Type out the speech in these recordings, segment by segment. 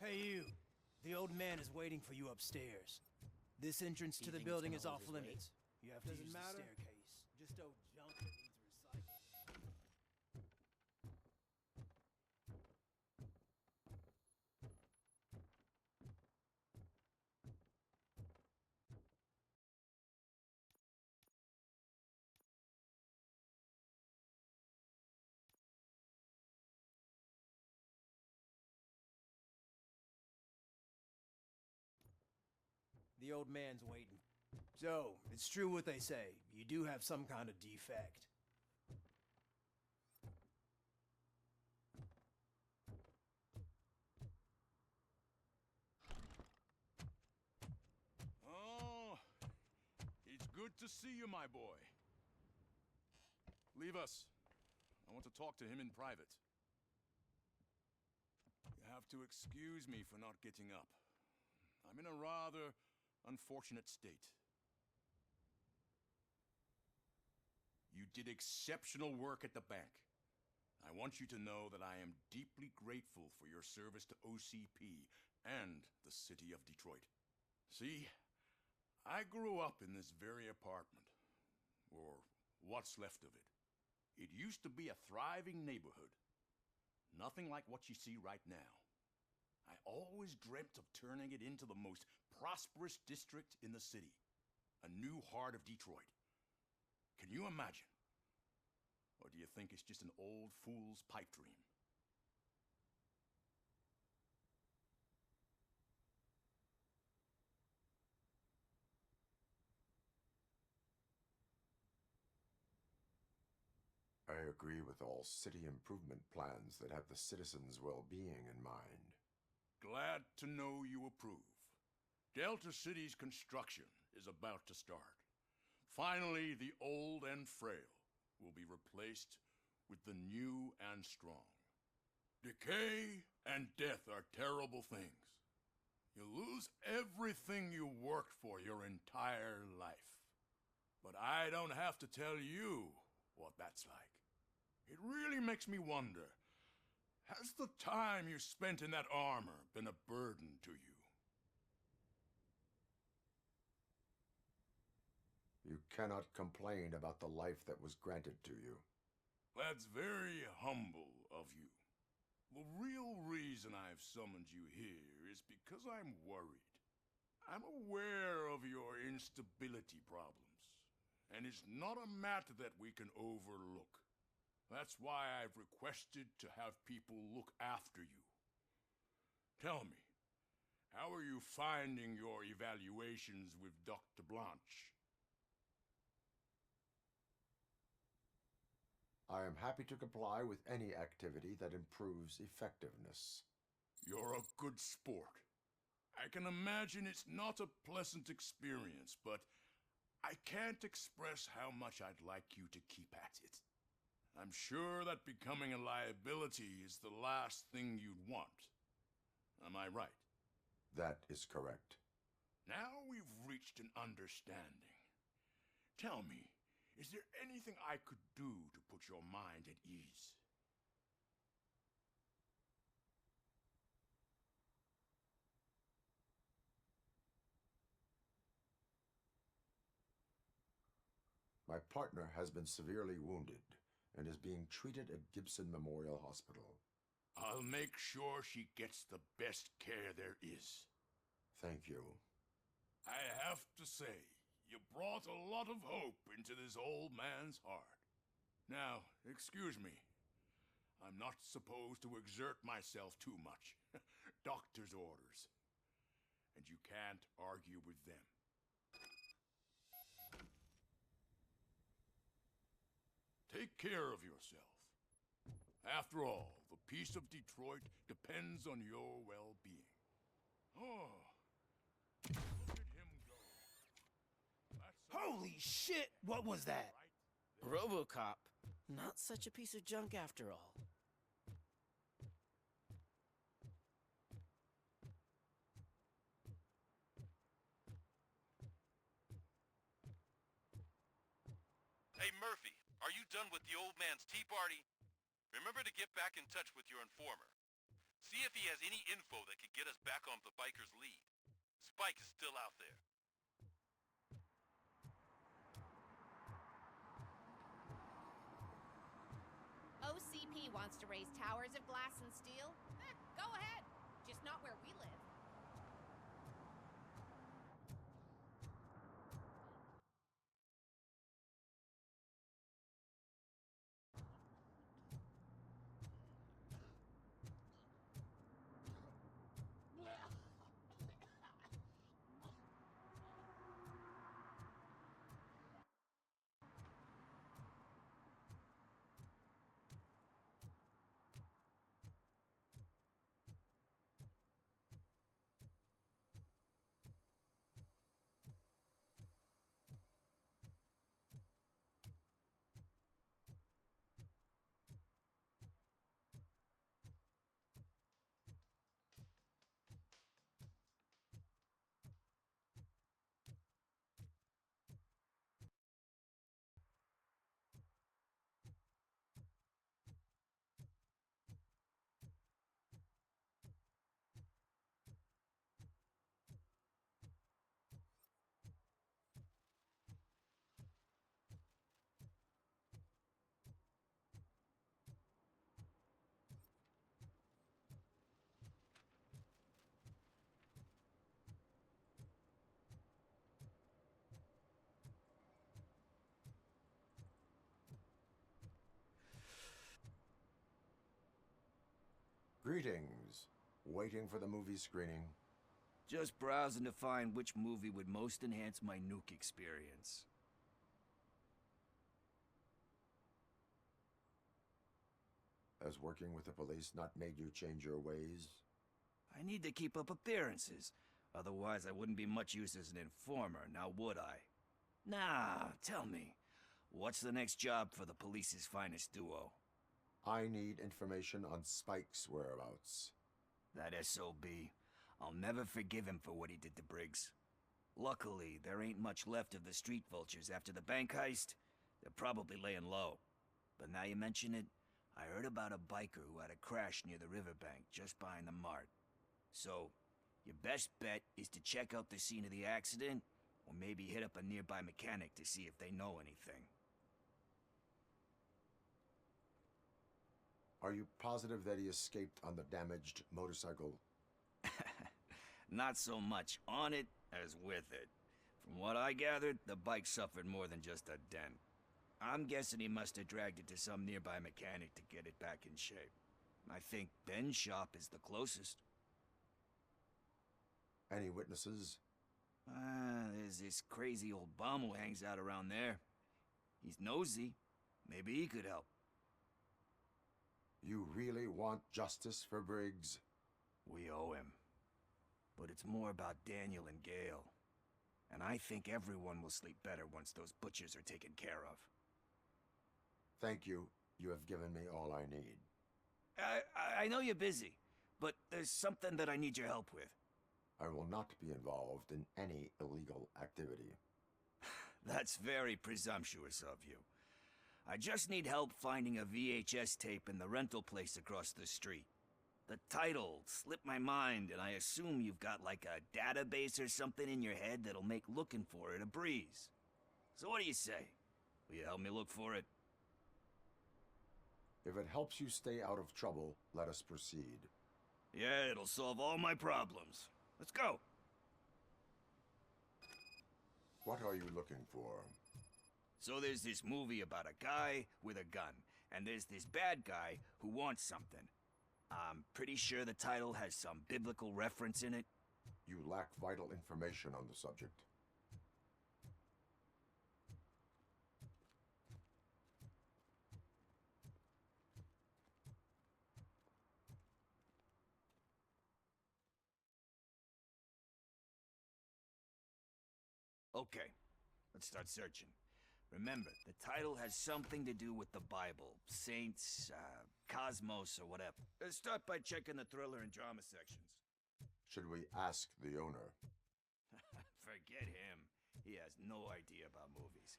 Hey you. The old man is waiting for you upstairs. This entrance to the building is off limits. You have to use the staircase. Just old junk that needs recycling. The old man's waiting. So, it's true what they say. You do have some kind of defect. Oh, it's good to see you, my boy. Leave us. I want to talk to him in private. You have to excuse me for not getting up. I'm in a rather unfortunate state. You did exceptional work at the bank. I want you to know that I am deeply grateful for your service to OCP and the city of Detroit. See, I grew up in this very apartment, or what's left of it. It used to be a thriving neighborhood. Nothing like what you see right now. I always dreamt of turning it into the most prosperous district in the city. A new heart of Detroit. Can you imagine? Or do you think it's just an old fool's pipe dream? I agree with all city improvement plans that have the citizens' well-being in mind. Glad to know you approve. Delta City's construction is about to start. Finally, the old and frail will be replaced with the new and strong. Decay and death are terrible things. You lose everything you worked for your entire life. But I don't have to tell you what that's like. It really makes me wonder, has the time you spent in that armor been a burden to you? You cannot complain about the life that was granted to you. That's very humble of you. The real reason I've summoned you here is because I'm worried. I'm aware of your instability problems, and it's not a matter that we can overlook. That's why I've requested to have people look after you. Tell me, how are you finding your evaluations with Dr. Blanche? I am happy to comply with any activity that improves effectiveness. You're a good sport. I can imagine it's not a pleasant experience, but I can't express how much I'd like you to keep at it. I'm sure that becoming a liability is the last thing you'd want. Am I right? That is correct. Now we've reached an understanding. Tell me, is there anything I could do to put your mind at ease? My partner has been severely wounded and is being treated at Gibson Memorial Hospital. I'll make sure she gets the best care there is. Thank you. I have to say, you brought a lot of hope into this old man's heart. Now, excuse me. I'm not supposed to exert myself too much. Doctor's orders. And you can't argue with them. Take care of yourself. After all, the peace of Detroit depends on your well-being. Oh, look at him go. That's Holy shit! What was that? Robocop. Not such a piece of junk after all. Hey Murphy, are you done with the old man's tea party? Remember to get back in touch with your informer. See if he has any info that could get us back on the biker's lead. Spike is still out there. OCP wants to raise towers of glass and steel? Go ahead. Just not where we live. Greetings. Waiting for the movie screening? Just browsing to find which movie would most enhance my nuke experience. Has working with the police not made you change your ways? I need to keep up appearances. Otherwise, I wouldn't be much use as an informer, now would I? Nah, tell me. What's the next job for the police's finest duo? I need information on Spike's whereabouts. That SOB. I'll never forgive him for what he did to Briggs. Luckily, there ain't much left of the street vultures after the bank heist. They're probably laying low. But now you mention it, I heard about a biker who had a crash near the riverbank just behind the mart. So, your best bet is to check out the scene of the accident, or maybe hit up a nearby mechanic to see if they know anything. Are you positive that he escaped on the damaged motorcycle? Not so much on it as with it. From what I gathered, the bike suffered more than just a dent. I'm guessing he must have dragged it to some nearby mechanic to get it back in shape. I think Ben's shop is the closest. Any witnesses? There's this crazy old bum who hangs out around there. He's nosy. Maybe he could help. You really want justice for Briggs? We owe him. But it's more about Daniel and Gale. And I think everyone will sleep better once those butchers are taken care of. Thank you. You have given me all I need. I know you're busy, but there's something that I need your help with. I will not be involved in any illegal activity. That's very presumptuous of you. I just need help finding a VHS tape in the rental place across the street. The title slipped my mind, and I assume you've got like a database or something in your head that'll make looking for it a breeze. So what do you say? Will you help me look for it? If it helps you stay out of trouble, let us proceed. Yeah, it'll solve all my problems. Let's go. What are you looking for? So there's this movie about a guy with a gun, and there's this bad guy who wants something. I'm pretty sure the title has some biblical reference in it. You lack vital information on the subject. Okay, let's start searching. Remember, the title has something to do with the Bible, saints, cosmos, or whatever. Let's start by checking the thriller and drama sections. Should we ask the owner? Forget him. He has no idea about movies.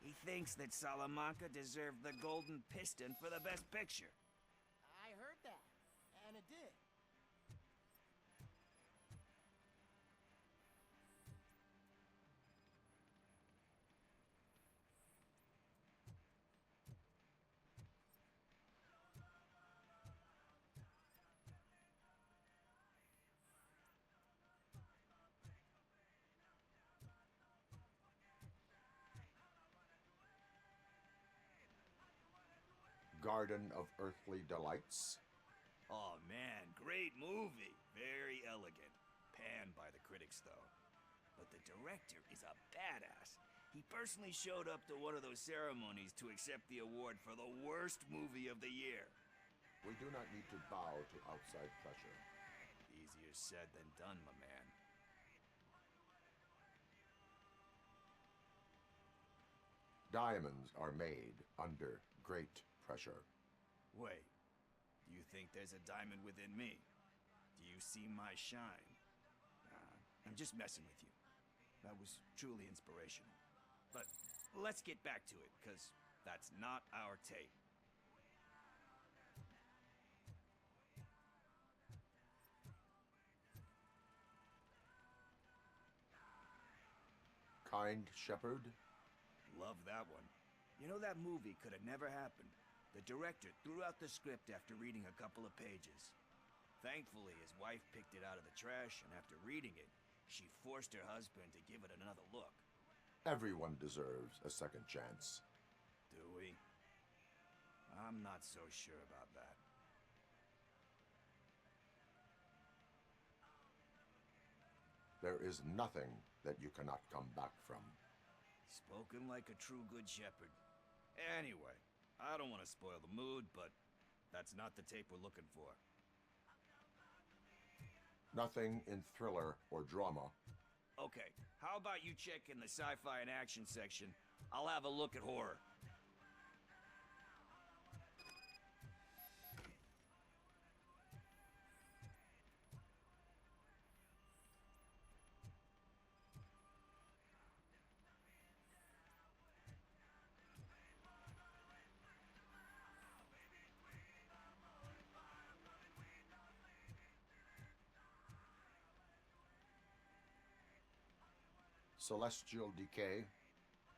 He thinks that Salamanca deserved the Golden Piston for the Best Picture. I heard that, and it did. Garden of Earthly Delights? Oh man, great movie. Very elegant. Panned by the critics, though. But the director is a badass. He personally showed up to one of those ceremonies to accept the award for the worst movie of the year. We do not need to bow to outside pressure. Easier said than done, my man. Diamonds are made under great pressure. Wait, do you think there's a diamond within me? Do you see my shine? I'm just messing with you. That was truly inspirational. But let's get back to it, because that's not our tape. Kind Shepherd? Love that one. You know, that movie could have never happened. The director threw out the script after reading a couple of pages. Thankfully, his wife picked it out of the trash, and after reading it, she forced her husband to give it another look. Everyone deserves a second chance. Do we? I'm not so sure about that. There is nothing that you cannot come back from. Spoken like a true good shepherd. Anyway, I don't want to spoil the mood, but that's not the tape we're looking for. Nothing in thriller or drama. Okay, how about you check in the sci-fi and action section? I'll have a look at horror. Celestial Decay.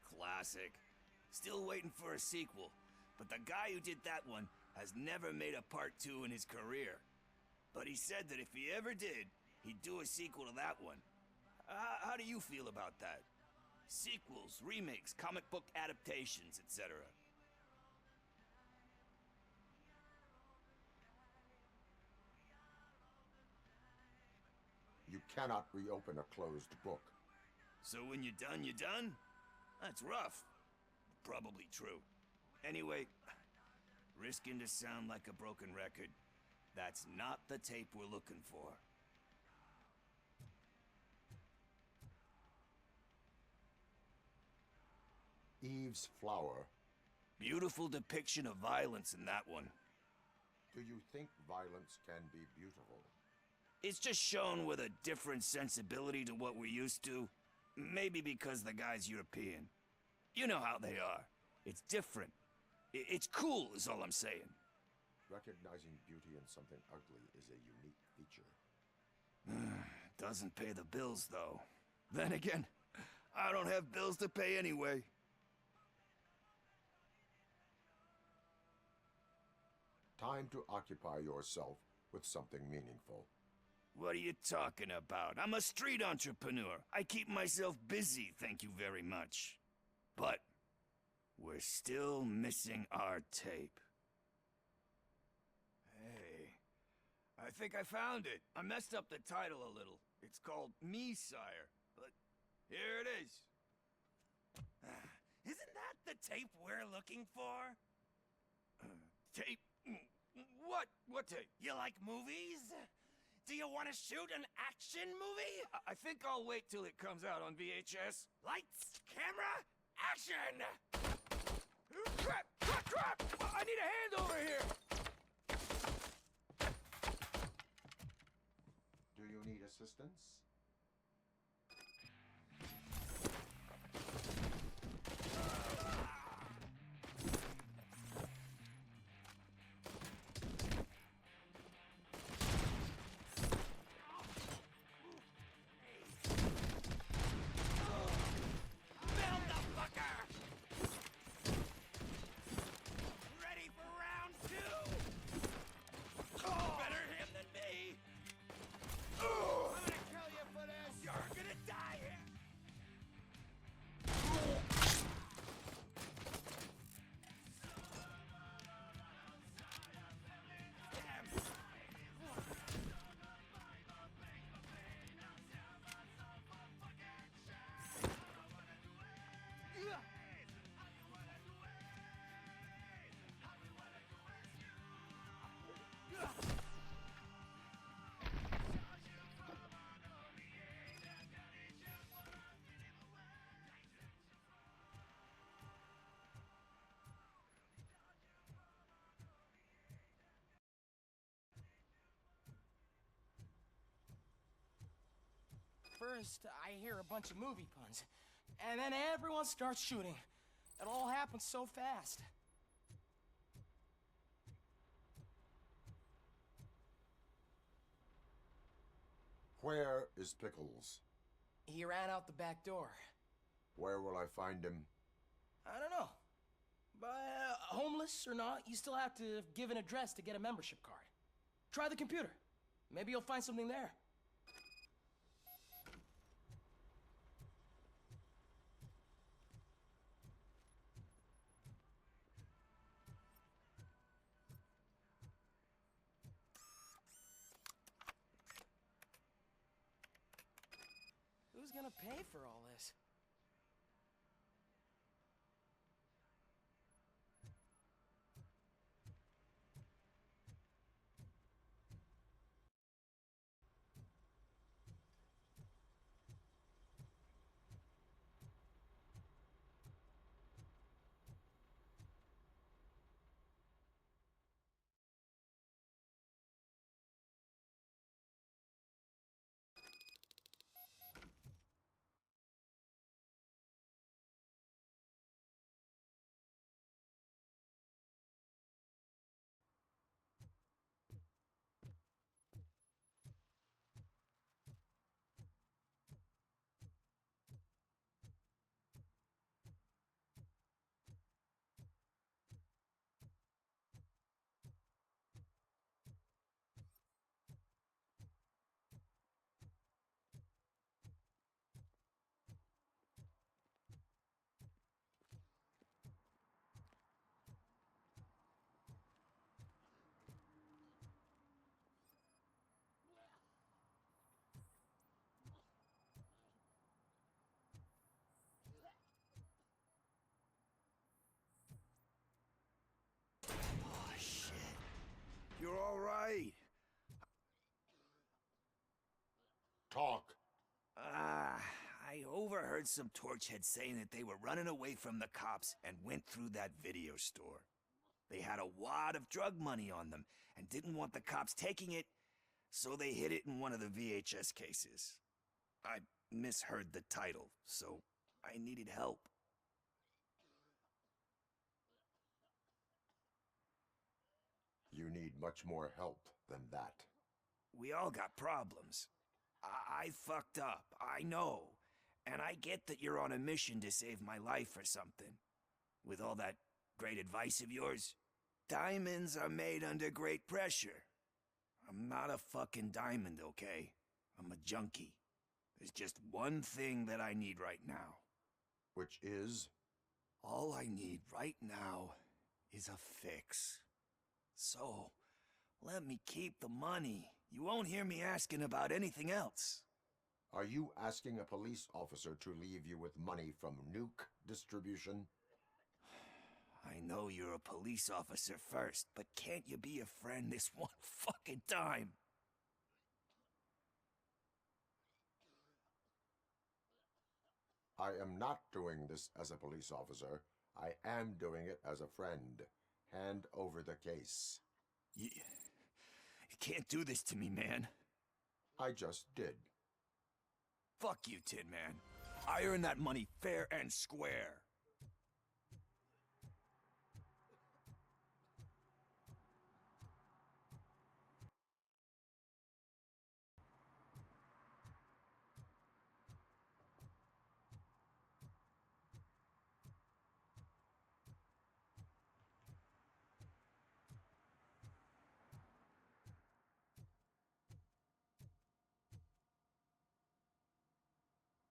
Classic. Still waiting for a sequel, but the guy who did that one has never made a part 2 in his career. But he said that if he ever did, he'd do a sequel to that one. How do you feel about that? Sequels, remakes, comic book adaptations, etc. You cannot reopen a closed book. So when you're done, you're done? That's rough. Probably true. Anyway, risking to sound like a broken record, that's not the tape we're looking for. Eve's Flower. Beautiful depiction of violence in that one. Do you think violence can be beautiful? It's just shown with a different sensibility to what we're used to. Maybe because the guy's European. You know how they are. It's different. It's cool, is all I'm saying. Recognizing beauty in something ugly is a unique feature. Doesn't pay the bills, though. Then again, I don't have bills to pay anyway. Time to occupy yourself with something meaningful. What are you talking about? I'm a street entrepreneur. I keep myself busy, thank you very much. But we're still missing our tape. Hey, I think I found it. I messed up the title a little. It's called Me, Sire, but here it is. Isn't that the tape we're looking for? Tape? What tape? You like movies? Do you want to shoot an action movie? I think I'll wait till it comes out on VHS. Lights, camera, action! Crap! Crap! Crap! I need a hand over here! Do you need assistance? Build the fucker! Ready for round 2? Better him than me! I'm gonna kill you First, I hear a bunch of movie puns, and then everyone starts shooting. It all happens so fast. Where is Pickles? He ran out the back door. Where will I find him? I don't know. But homeless or not, you still have to give an address to get a membership card. Try the computer. Maybe you'll find something there. Who's gonna pay for all this? Oh, shit. You're all right. Talk. I overheard some torchheads saying that they were running away from the cops and went through that video store. They had a wad of drug money on them and didn't want the cops taking it, so they hid it in one of the VHS cases. I misheard the title, so I needed help. You need much more help than that. We all got problems. I fucked up, I know. And I get that you're on a mission to save my life or something. With all that great advice of yours, diamonds are made under great pressure. I'm not a fucking diamond, okay? I'm a junkie. There's just one thing that I need right now. Which is? All I need right now is a fix. So, let me keep the money. You won't hear me asking about anything else. Are you asking a police officer to leave you with money from nuke distribution? I know you're a police officer first, but can't you be a friend this one fucking time? I am not doing this as a police officer. I am doing it as a friend. Hand over the case. You can't do this to me, man. I just did. Fuck you, Tin Man. I earned that money fair and square.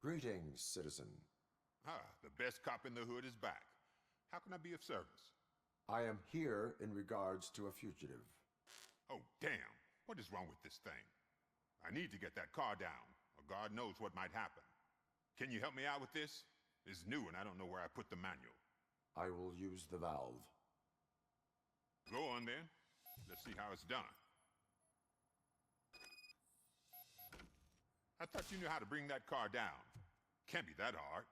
Greetings, citizen. The best cop in the hood is back. How can I be of service? I am here in regards to a fugitive. Oh, damn. What is wrong with this thing? I need to get that car down, or God knows what might happen. Can you help me out with this? It's new and I don't know where I put the manual. I will use the valve. Go on then. Let's see how it's done. I thought you knew how to bring that car down. Can't be that hard.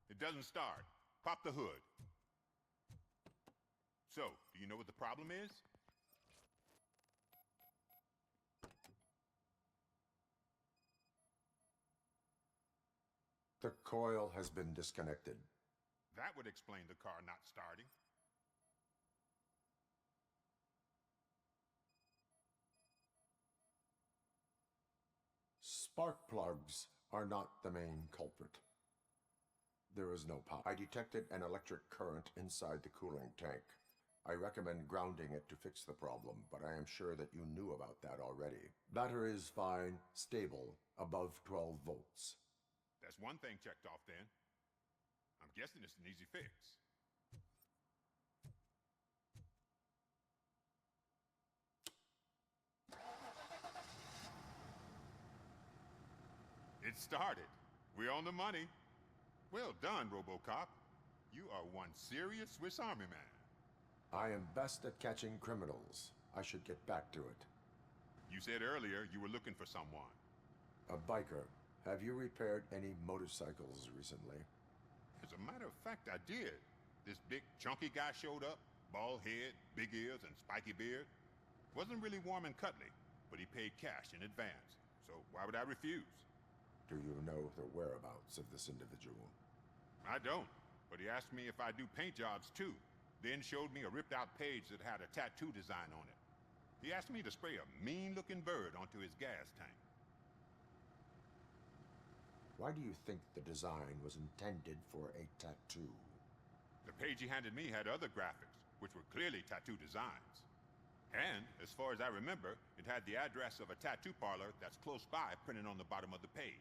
It doesn't start. Pop the hood. So, do you know what the problem is? The coil has been disconnected. That would explain the car not starting. Spark plugs are not the main culprit. There is no power. I detected an electric current inside the cooling tank. I recommend grounding it to fix the problem, but I am sure that you knew about that already. Battery is fine, stable, above 12 volts. That's one thing checked off then. I'm guessing it's an easy fix. It started. We're on the money. Well done, Robocop. You are one serious Swiss Army man. I am best at catching criminals. I should get back to it. You said earlier you were looking for someone. A biker. Have you repaired any motorcycles recently? As a matter of fact, I did. This big, chunky guy showed up. Bald head, big ears, and spiky beard. Wasn't really warm and cuddly, but he paid cash in advance. So why would I refuse? Do you know the whereabouts of this individual? I don't, but he asked me if I do paint jobs too, then showed me a ripped-out page that had a tattoo design on it. He asked me to spray a mean-looking bird onto his gas tank. Why do you think the design was intended for a tattoo? The page he handed me had other graphics, which were clearly tattoo designs. And, as far as I remember, it had the address of a tattoo parlor that's close by printed on the bottom of the page.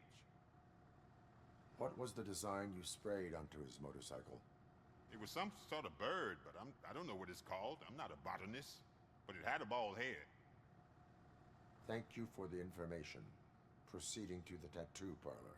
What was the design you sprayed onto his motorcycle? It was some sort of bird, but I don't know what it's called. I'm not a botanist. But it had a bald head. Thank you for the information. Proceeding to the tattoo parlor.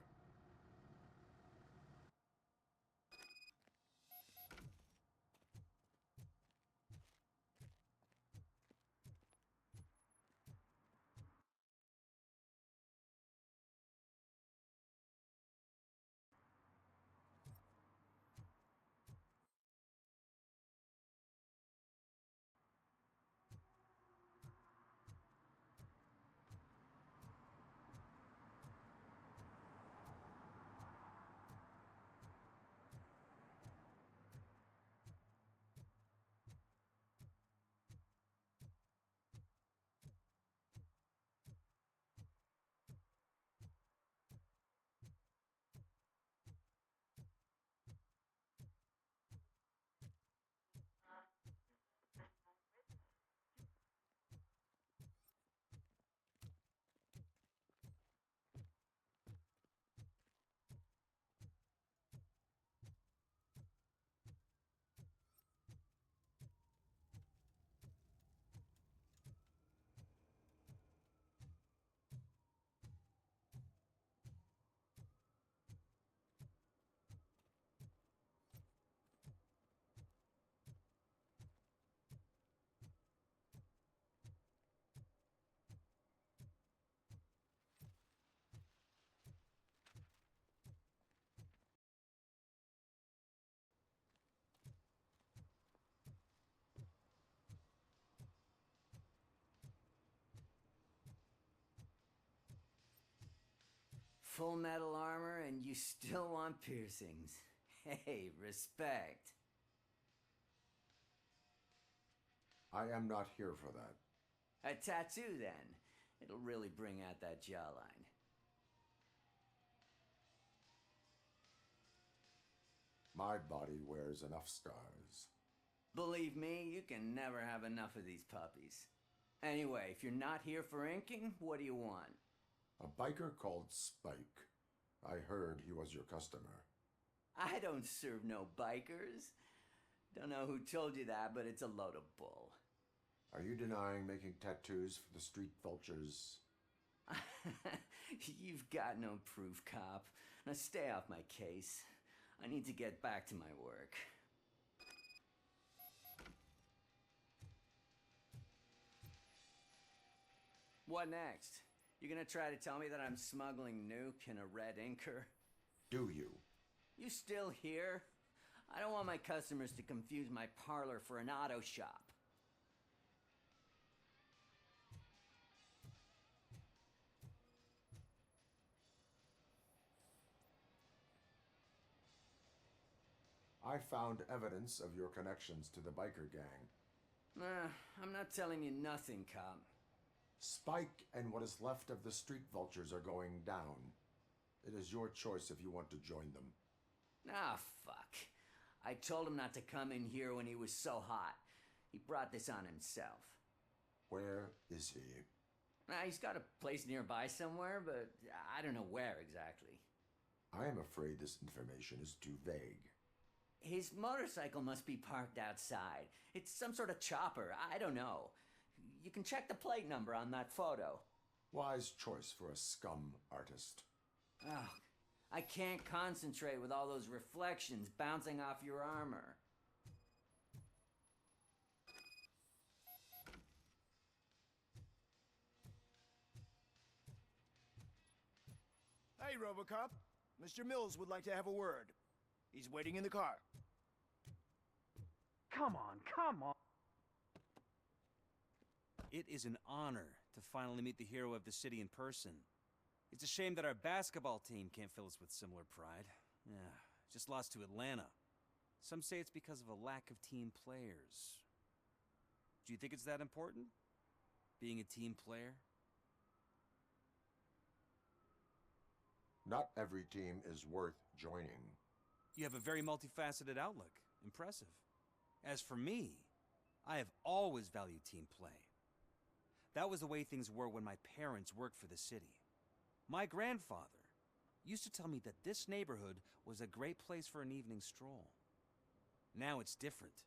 Full metal armor and you still want piercings. Hey, respect. I am not here for that. A tattoo, then. It'll really bring out that jawline. My body wears enough scars. Believe me, you can never have enough of these puppies. Anyway, if you're not here for inking, what do you want? A biker called Spike. I heard he was your customer. I don't serve no bikers. Don't know who told you that, but it's a load of bull. Are you denying making tattoos for the street vultures? You've got no proof, cop. Now stay off my case. I need to get back to my work. What next? You gonna try to tell me that I'm smuggling nuke in a red inker? Do you? You still here? I don't want my customers to confuse my parlor for an auto shop. I found evidence of your connections to the biker gang. I'm not telling you nothing, cop. Spike and what is left of the street vultures are going down. It is your choice if you want to join them. Ah, fuck. I told him not to come in here when he was so hot. He brought this on himself. Where is he? He's got a place nearby somewhere, but I don't know where exactly. I am afraid this information is too vague. His motorcycle must be parked outside. It's some sort of chopper. I don't know. You can check the plate number on that photo. Wise choice for a scum artist. Oh, I can't concentrate with all those reflections bouncing off your armor. Hey, Robocop. Mr. Mills would like to have a word. He's waiting in the car. Come on, come on. It is an honor to finally meet the hero of the city in person. It's a shame that our basketball team can't fill us with similar pride. Yeah, just lost to Atlanta. Some say it's because of a lack of team players. Do you think it's that important? Being a team player? Not every team is worth joining. You have a very multifaceted outlook. Impressive. As for me, I have always valued team play. That was the way things were when my parents worked for the city. My grandfather used to tell me that this neighborhood was a great place for an evening stroll. Now it's different.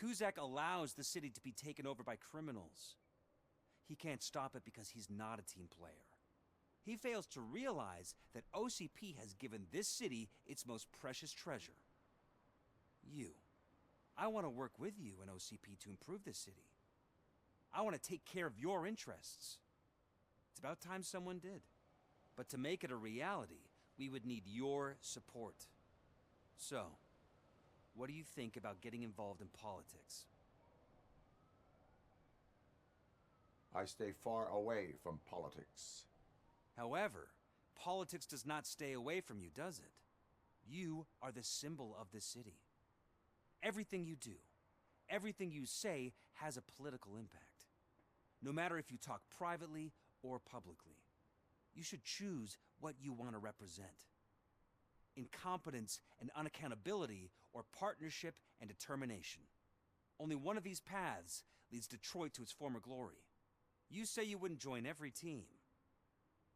Kuzak allows the city to be taken over by criminals. He can't stop it because he's not a team player. He fails to realize that OCP has given this city its most precious treasure. You. I want to work with you and OCP to improve this city. I want to take care of your interests. It's about time someone did. But to make it a reality, we would need your support. So, what do you think about getting involved in politics? I stay far away from politics. However, politics does not stay away from you, does it? You are the symbol of the city. Everything you do, everything you say has a political impact. No matter if you talk privately or publicly, you should choose what you want to represent. Incompetence and unaccountability, or partnership and determination. Only one of these paths leads Detroit to its former glory. You say you wouldn't join every team.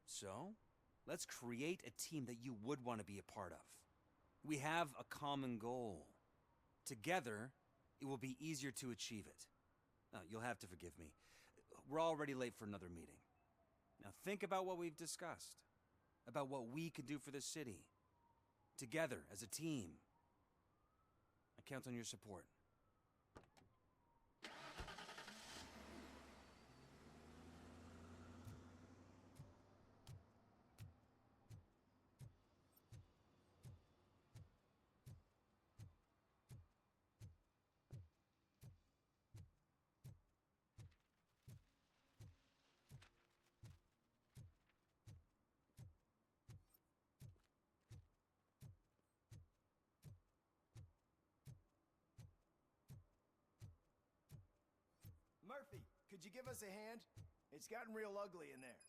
So, let's create a team that you would want to be a part of. We have a common goal. Together, it will be easier to achieve it. You'll have to forgive me. We're already late for another meeting. Now think about what we've discussed. About what we can do for the city. Together, as a team. I count on your support. Murphy, could you give us a hand? It's gotten real ugly in there.